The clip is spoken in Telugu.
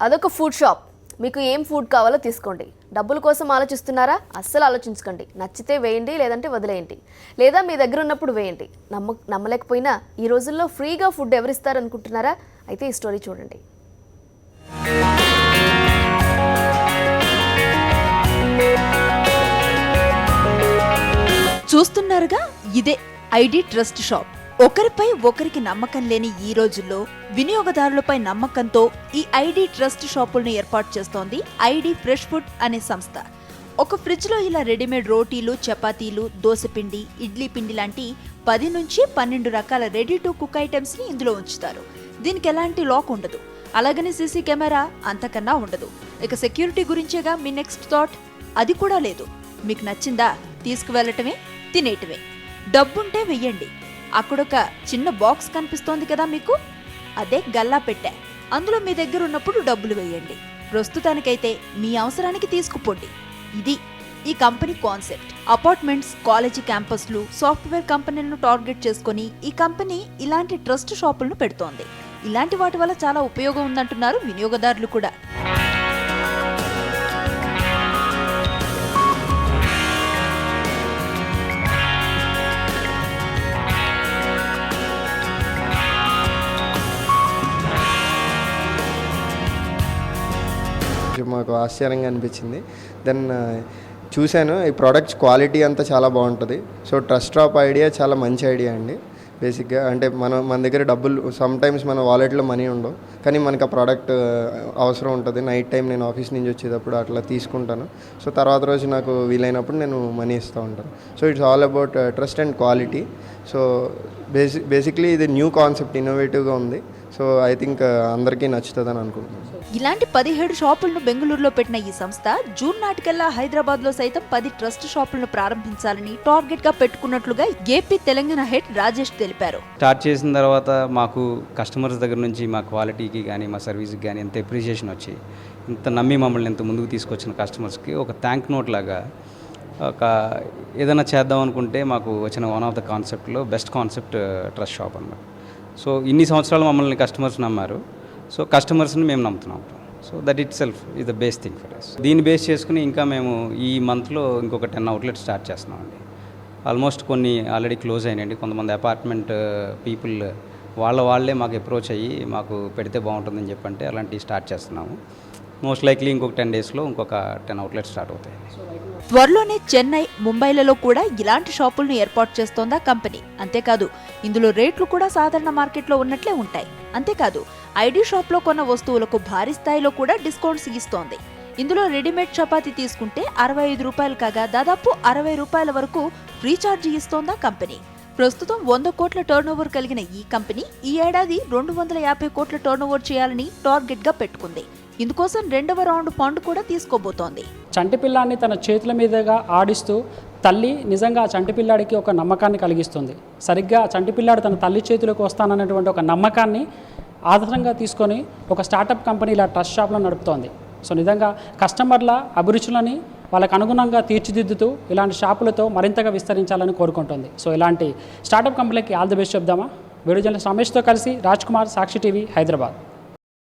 అదొక ఫుడ్ షాప్. మీకు ఏం ఫుడ్ కావాలో తీసుకోండి. డబ్బుల కోసం ఆలోచిస్తున్నారా? అస్సలు ఆలోచించకండి. నచ్చితే వేయండి, లేదంటే వదిలేయండి. లేదా మీ దగ్గర ఉన్నప్పుడు వేయండి. నమ్మలేకపోయినా ఈ రోజుల్లో ఫ్రీగా ఫుడ్ ఎవరిస్తారు అనుకుంటున్నారా? అయితే ఈ స్టోరీ చూడండి. చూస్తున్నారుగా, ఇదే ఐడి ట్రస్ట్ షాప్. ఒకరిపై ఒకరికి నమ్మకం లేని ఈ రోజుల్లో వినియోగదారులపై నమ్మకంతో ఈ ఐడి ట్రస్ట్ షాపులను ఏర్పాటు చేస్తోంది ఐడి ఫ్రెష్ ఫుడ్ అనే సంస్థ. ఒక ఫ్రిడ్జ్లో ఇలా రెడీమేడ్ రోటీలు, చపాతీలు, దోసపిండి, ఇడ్లీ పిండి లాంటి 10 నుంచి 12 రకాల రెడీ టు కుక్ ఐటమ్స్ ని ఇందులో ఉంచుతారు. దీనికి ఎలాంటి లాక్ ఉండదు, అలాగని సీసీ కెమెరా అంతకన్నా ఉండదు. ఇక సెక్యూరిటీ గురించేగా మీ నెక్స్ట్ థాట్, అది కూడా లేదు. మీకు నచ్చిందా తీసుకువెళ్ళటమే, తినేయటమే. డబ్బుంటే వెయ్యండి. అక్కడొక చిన్న బాక్స్ కనిపిస్తోంది కదా మీకు, అదే గల్లా పెట్టె. అందులో మీ దగ్గర ఉన్నప్పుడు డబ్బులు వేయండి. ప్రస్తుతానికైతే మీ అవసరానికి తీసుకుపోండి. ఇది ఈ కంపెనీ కాన్సెప్ట్. అపార్ట్మెంట్స్, కాలేజీ క్యాంపస్లు, సాఫ్ట్వేర్ కంపెనీలను టార్గెట్ చేసుకుని ఈ కంపెనీ ఇలాంటి ట్రస్ట్ షాపులను పెడుతోంది. ఇలాంటి వాటి వల్ల చాలా ఉపయోగం ఉందంటున్నారు వినియోగదారులు కూడా. మాకు ఆశ్చర్యంగా అనిపించింది. దెన్ చూశాను, ఈ ప్రోడక్ట్స్ క్వాలిటీ అంతా చాలా బాగుంటుంది. సో ట్రస్ట్ డ్రాప్ ఐడియా చాలా మంచి ఐడియా అండి. బేసిక్గా అంటే మన దగ్గర డబ్బులు సమ్టైమ్స్ మన వాలెట్లో మనీ ఉండవు, కానీ మనకు ఆ ప్రోడక్ట్ అవసరం ఉంటుంది. నైట్ టైం నేను ఆఫీస్ నుంచి వచ్చేటప్పుడు అట్లా తీసుకుంటాను. సో తర్వాత రోజు నాకు వీలైనప్పుడు నేను మనీ ఇస్తూ ఉంటాను. So it's all about trust and quality. So basically ఇది న్యూ కాన్సెప్ట్, ఇన్నోవేటివ్గా ఉంది. సో ఐ థింక్ అందరికీ నచ్చుతుందని అనుకుంటున్నాను. ఇలాంటి 17 షాపులను బెంగళూరులో పెట్టిన ఈ సంస్థ జూన్ నాటికల్లా హైదరాబాద్లో సైతం 10 ట్రస్ట్ షాపులను ప్రారంభించాలని టార్గెట్ గా పెట్టుకున్నట్లుగా ఏపీ తెలంగాణ హెడ్ రాజేష్ తెలిపారు. స్టార్ట్ చేసిన తర్వాత మాకు కస్టమర్స్ దగ్గర నుంచి మా క్వాలిటీకి కానీ మా సర్వీస్కి కానీ ఎంత అప్రిషియేషన్ వచ్చి, ఇంత నమ్మి మమ్మల్ని ఎంత ముందుకు తీసుకొచ్చిన కస్టమర్స్కి ఒక థ్యాంక్ నోట్ లాగా ఒక ఏదైనా చేద్దాం అనుకుంటే మాకు వచ్చిన వన్ ఆఫ్ ద కాన్సెప్ట్లో బెస్ట్ కాన్సెప్ట్ ట్రస్ట్ షాప్ అన్నమాట. సో ఇన్ని సంవత్సరాలు మమ్మల్ని కస్టమర్స్ నమ్మారు. సో కస్టమర్స్ని మేము నమ్ముతున్నాం. So that itself is the base thing for us. దీన్ని బేస్ చేసుకుని ఇంకా మేము ఈ మంత్లో ఇంకొక 10 అవుట్లెట్స్ స్టార్ట్ చేస్తున్నామండి. ఆల్మోస్ట్ కొన్ని ఆల్రెడీ క్లోజ్ అయినాయండి. కొంతమంది అపార్ట్మెంట్ పీపుల్ వాళ్ళే మాకు అప్రోచ్ అయ్యి మాకు పెడితే బాగుంటుందని చెప్పంటే అలాంటివి స్టార్ట్ చేస్తున్నాము. మోస్ట్ లైక్లీ ఇంకొక 10 డేస్లో ఇంకొక 10 అవుట్లెట్స్ స్టార్ట్ అవుతాయి. త్వరలోనే చెన్నై, ముంబైలలో కూడా ఇలాంటి షాపులను ఏర్పాటు చేస్తోందా కంపెనీ. అంతేకాదు, ఇందులో రేట్లు కూడా సాధారణ మార్కెట్లో ఉన్నట్లే ఉంటాయి. అంతేకాదు, ఐడి షాప్లో కొన్న వస్తువులకు భారీ స్థాయిలో కూడా డిస్కౌంట్స్ ఇస్తోంది. ఇందులో రెడీమేడ్ చపాతీ తీసుకుంటే 65 రూపాయలు కాగా దాదాపు 60 రూపాయల వరకు ఫ్రీ ఛార్జీ ఇస్తోందా కంపెనీ. ప్రస్తుతం 100 కోట్ల టర్నోవర్ కలిగిన ఈ కంపెనీ ఈ ఏడాది 250 కోట్ల టర్నోవర్ చేయాలని టార్గెట్ గా పెట్టుకుంది. ఇందుకోసం 2వ రౌండ్ ఫండ్ కూడా తీసుకోబోతోంది. చంటి పిల్లాన్ని తన చేతుల మీదుగా ఆడిస్తూ తల్లి నిజంగా ఆ చంటి పిల్లాడికి ఒక నమ్మకాన్ని కలిగిస్తుంది. సరిగ్గా చంటి పిల్లాడు తన తల్లి చేతులకు వస్తానన్నటువంటి ఒక నమ్మకాన్ని ఆధారంగా తీసుకొని ఒక స్టార్టప్ కంపెనీ ఇలా ట్రస్ట్ షాప్లో నడుపుతోంది. సో నిజంగా కస్టమర్ల అభిరుచులని వాళ్ళకు అనుగుణంగా తీర్చిదిద్దుతూ ఇలాంటి షాపులతో మరింతగా విస్తరించాలని కోరుకుంటుంది. సో ఇలాంటి స్టార్టప్ కంపెనీకి ఆల్ ది బెస్ట్ చెప్దామా. వీడియో జర్నలిస్ట్ రమేష్తో కలిసి రాజ్ కుమార్, సాక్షి టీవీ, హైదరాబాద్.